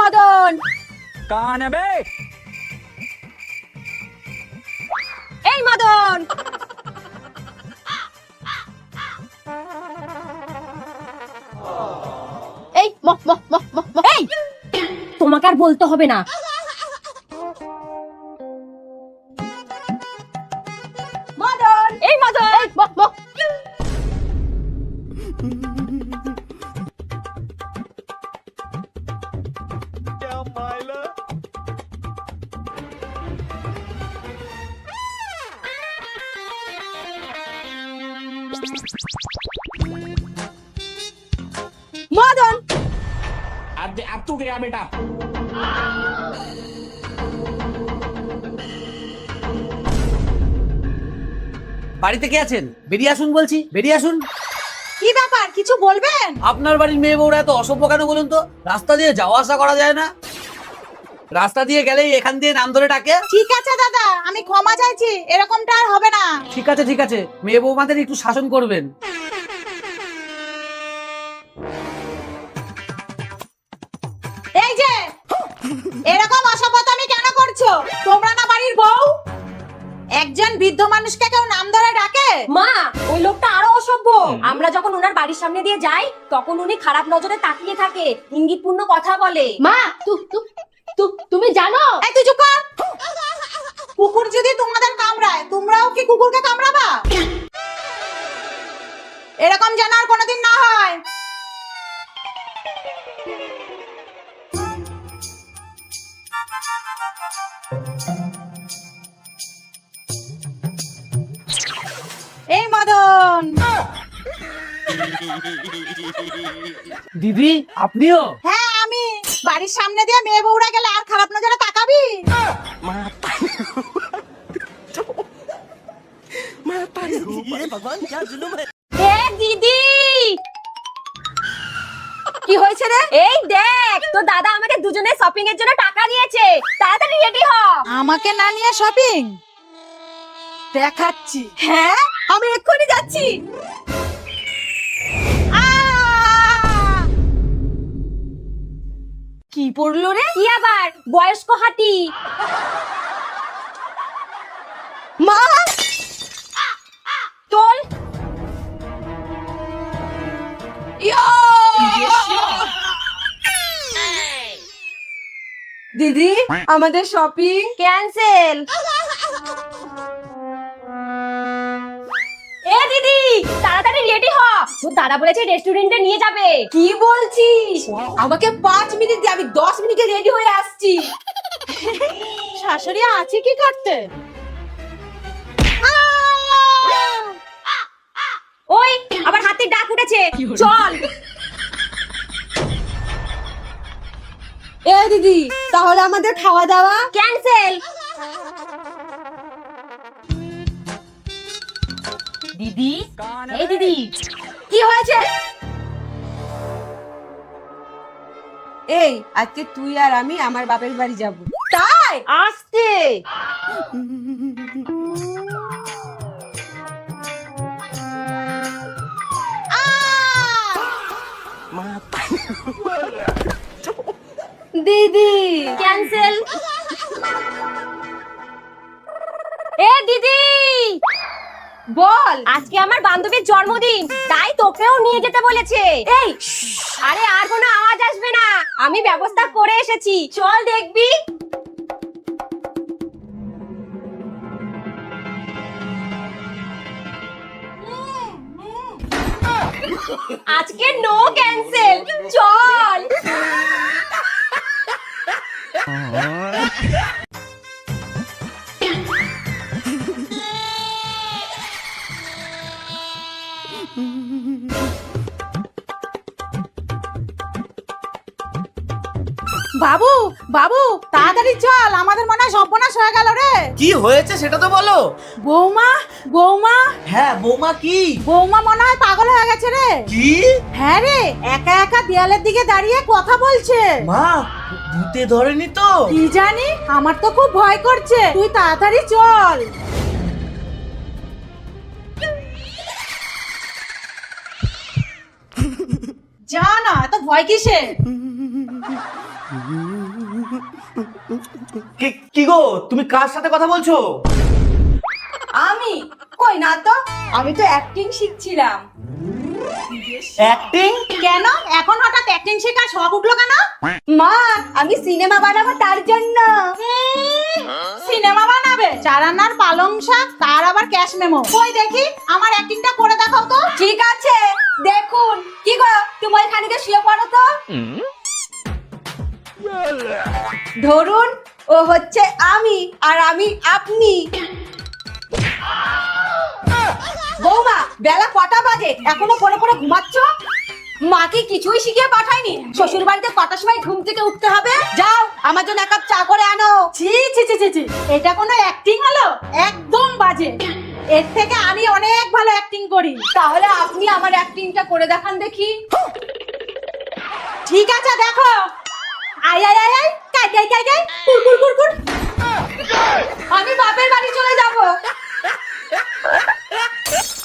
মদন, कहाँ है बे? এই মদন। এই এই তোমাকে আর বলতে হবে না। মদন, এই মদন, মদন। अब तू गया बेटा। বাড়িতে কে আছেন? বেরিয়ে আসুন বলছি, বেরিয়ে আসুন। কি ব্যাপার, কিছু বলবেন? আপনার বাড়ির মেয়ে বউরা এত অসভ্য কেন বলুন তো? রাস্তা দিয়ে যাওয়া আসা করা যায় না? রাস্তা দিয়ে গেলেই এখান দিয়ে নাম ধরে ডাকে। ঠিক আছে দাদা, আমি ক্ষমা চাইছি, এরকমটা আর হবে না। ঠিক আছে ঠিক আছে, মেয়ে বউমাদের একটু শাসন করবেন। এই যে এরকম অসভ্যতামি কেন করছো? তোমরা না বাড়ির বউ? একজন বৃদ্ধ মানুষকে কেউ নাম ধরে ডাকে? মা, ওই লোকটা আরো অসভ্য। আমরা যখন ওনার বাড়ির সামনে দিয়ে যাই তখন উনি খারাপ নজরে তাকিয়ে থাকে, ইঙ্গিতপূর্ণ কথা বলে। মা, তুমি জানো? এই তুই চুপ কর। কুকুর যদি তোমাদের কামড়ায়, তোমরাও কি কুকুরকে কামড়াবা? এরকম যেন আর কোনোদিন না হয়। এই মদন। দিদি আপনিও? হ্যাঁ আমি। বাড়ির সামনে দিয়ে মেয়ে বউরা গেলে আর খারাপ নজরে তাকাবি? হে দিদি, কি হয়েছে রে? এই দেখ, তো দাদা আমাকে দুজনে শপিং এর জন্য টাকা দিয়েছে, তাড়াতাড়ি রেডি হ। আমাকে না নিয়ে শপিং দেখাচ্ছি। হ্যাঁ, আমি এক্ষুনি যাচ্ছি। কি পড়লো রে? কি আবার? বয়স্ক হাতি। মা, তোল। দিদি আমাদের শপিং ক্যান্সেল। এ দিদি, তাড়াতাড়ি রেডি হ, তোর দাদা বলেছে রেস্টুরেন্টে নিয়ে যাবে। কি বলছিস? আমাকে 5 মিনিট দিয়ে, আমি 10 মিনিটে রেডি হয়ে আসছি। শাশুড়ি আছে কি করতে? ওই আবার হাতির ডাক উঠেছে, চল। এ দিদি, তাহলে আমাদের খাওয়া দাওয়া ক্যান্সেল। দিদি, এই দিদি, কি হয়েছে? এই আজকে তুই আর আমি আমার বাপের বাড়ি যাব। তাই? আসতে। দিদি ক্যান্সেল। এ দিদি, বল। আজকে আমার বান্ধবীর জন্মদিন, তাই তোকেও নিয়ে যেতে বলেছে। এই, আরে আর কোনো আওয়াজ আসবে না, আমি ব্যবস্থা করে এসেছি, চল দেখবি। আজকে নো ক্যান্সেল, চল। বাবু, বাবু তাড়াতাড়ি চল, আমাদের মনে হয় সর্বনাশ হয়ে গেল রে। কি হয়েছে সেটা তো বলো। বৌমা, বৌমা, হ্যাঁ বৌমা কি? বৌমা মনে হয় পাগল হয়ে গেছে রে। কি? হ্যাঁ রে, একা একা দেয়ালের দিকে দাঁড়িয়ে কথা বলছে। মা, ভূতে ধরেনি তো? কি জানি, আমার তো খুব ভয় করছে, তুই তাড়াতাড়ি চল। যা না, এত ভয় কিসে? কি গো, তুমি কার সাথে কথা বলছো? আমি কই না তো, আমি তো অ্যাক্টিং শিখছিলাম। অ্যাক্টিং? কেন এখন হঠাৎ অ্যাক্টিং শেখার শখ উঠলো কেন? মা আমি সিনেমা বানাবো তার জন্য। সিনেমা বানাবে? চারানার পালং শাক, তার আবার ক্যাশ মেমো। কই দেখি আমার অ্যাক্টিংটা করে দেখাও তো। ঠিক আছে দেখুন। কি গো তুমি ওইখানে গিয়ে শুয়ে পড়ো তো। ধরুন ও হচ্ছে আমি আর আমি আপনি। বৌমা বেলা কটা বাজে এখনো পড়ে পড়ে ঘুমাচ্ছ? মাকে কিছুই শিখিয়ে পাঠায়নি? শ্বশুর বাড়িতে কটার সময় ঘুম থেকে উঠতে হবে? যাও আমার জন্য এক কাপ চা করে আনো। ছি ছি ছি ছি ছি, এটা কোনো অ্যাক্টিং হলো? একদম বাজে। এর থেকে আমি অনেক ভালো অ্যাক্টিং করি। তাহলে আপনি আমার অ্যাক্টিংটা করে দেখান দেখি। ঠিক আছে দেখো। আই আই আই আই, কাই কাই কাই কাই, কুর কুর কুর কুর। আমি বাপের বাড়ি চলে যাব।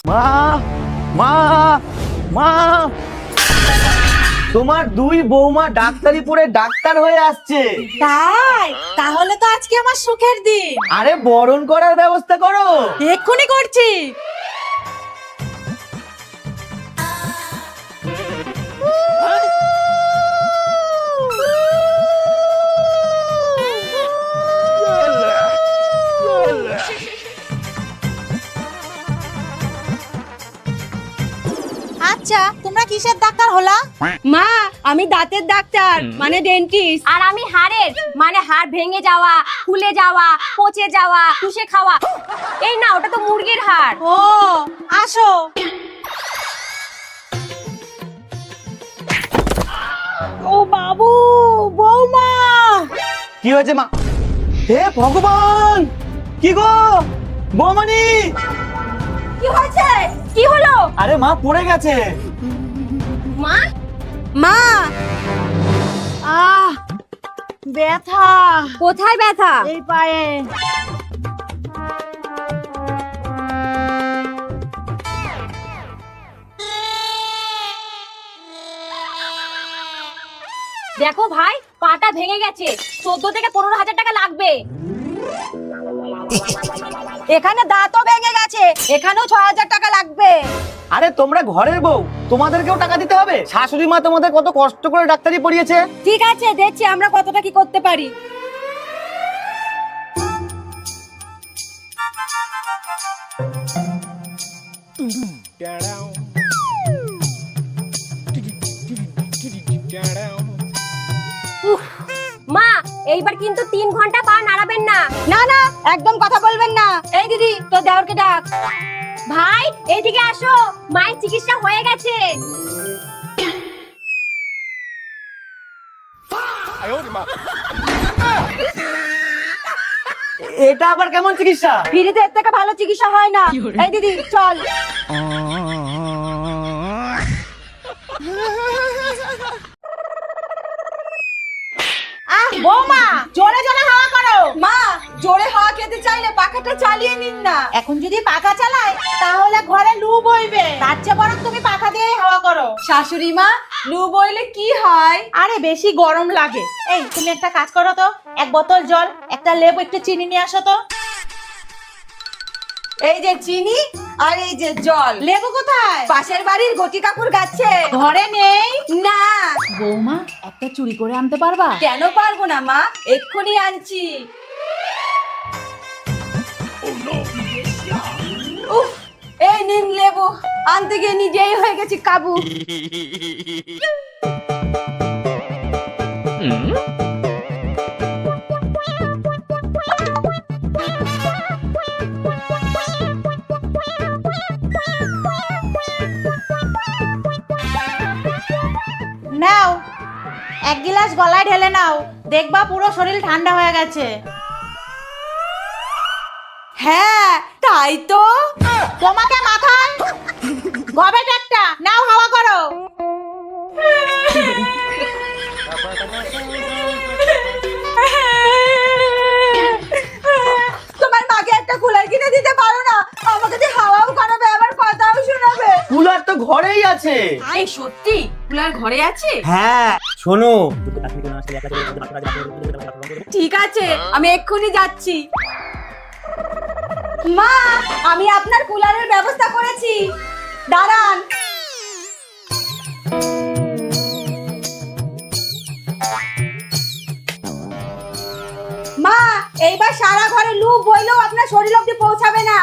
মা মা মা, তোমার দুই বৌমা ডাক্তারি পড়ে ডাক্তার হয়ে আসছে। তাই? তাহলে তো আজকে আমার সুখের দিন। আরে বরণ করার ব্যবস্থা করো। এক্ষুনি করছি। আচ্ছা তোমরা কিসের ডাক্তার হলা? মা আমি দাঁতের ডাক্তার মানে ডেন্টিস্ট। আর আমি হাড়ের মানে হাড় ভেঙে যাওয়া, ফুলে যাওয়া, পচে যাওয়া, চুষে খাওয়া। এই না ওটা তো মুরগির হাড়। ও আসো। ও বাবু, বৌমা। কি হয়েছে মা? হে ভগবান, কি গো বৌমানি? কি হয়েছে? কি হলো? আরে মা পড়ে গেছে। মা মা, আহ ব্যথা। কোথায় ব্যথা? এই পায়ে। দেখো ভাই পাটা ভেঙে গেছে, 14 থেকে 15,000 টাকা লাগবে। এখানে দাঁতও ভেঙে গেছে, এখানেও 6,000 টাকা লাগবে। আরে তোমরা ঘরের বউ, তোমাদেরকেও টাকা দিতে হবে? শাশুড়ি মা তোমাদের কত কষ্ট করে ডাক্তারি পড়িয়েছে। ঠিক আছে দেখছি আমরা কতটা কি করতে পারি। মা এইবার কিন্তু 3 ঘন্টা পা নাড়াবেন না। না না একদম কথা বলবেন না। এই দিদি তোর দেওরকে ডাক। ভাই এইদিকে আসো, মায়ের চিকিৎসা হয়ে গেছে। এটা আবার কেমন চিকিৎসা? ফ্রিতে এর থেকে ভালো চিকিৎসা হয় না। এই দিদি চল। আহ বৌমা, জোরে জোরে হাওয়া করো। মা জোরে হাওয়া খেতে চাইলে পাখাটা চালিয়ে নিন না। এখন যদি পাখা চালায় তাহলে ঘরে লু বইবে। তার চেয়ে বরং তুমি পাখা দিয়ে হাওয়া করো। শাশুড়ি মা লু বইলে কি হয়? আরে বেশি গরম লাগে। এই তুমি একটা কাজ করো তো, এক বোতল জল, একটা লেবু, একটু চিনি নিয়ে আসো তো। এই যে চিনি আর এই যে জল। লেবু কোথায়? পাশের বাড়ির গটি কাকুর গাছে। ঘরে নেই? না। বৌমা একটা চুরি করে আনতে পারবা? কেন পারবো না মা, এক্ষুনি আনছি। উফ, এই নিন লেবু। আনতে গিয়ে নিজেই হয়ে গেছি কাবু। নাও এক গিলাস গলায় ঢেলে নাও, দেখবা পুরো শরীর ঠান্ডা হয়ে গেছে। হ্যাঁ তাই তো। তোমাকে মাথায় গবেট একটা নাও, হাওয়া করো। তোমার মাকে একটা কুলার কিনে দিতে পারো না? আমাকে যে হাওয়াও করাবে আবার কথাও শোনাবে। কুলার তো ঘরেই আছে। এই সত্যি কুলার ঘরে আছে? হ্যাঁ শোনো, ঠিক আছে, আমি এক্ষুনি যাচ্ছি। মা, আমি আপনার কুলারের ব্যবস্থা করেছি, দাঁড়ান। মা, এইবার সারা ঘরে লু বইলেও আপনার শরীর অবধি পৌঁছাবে না।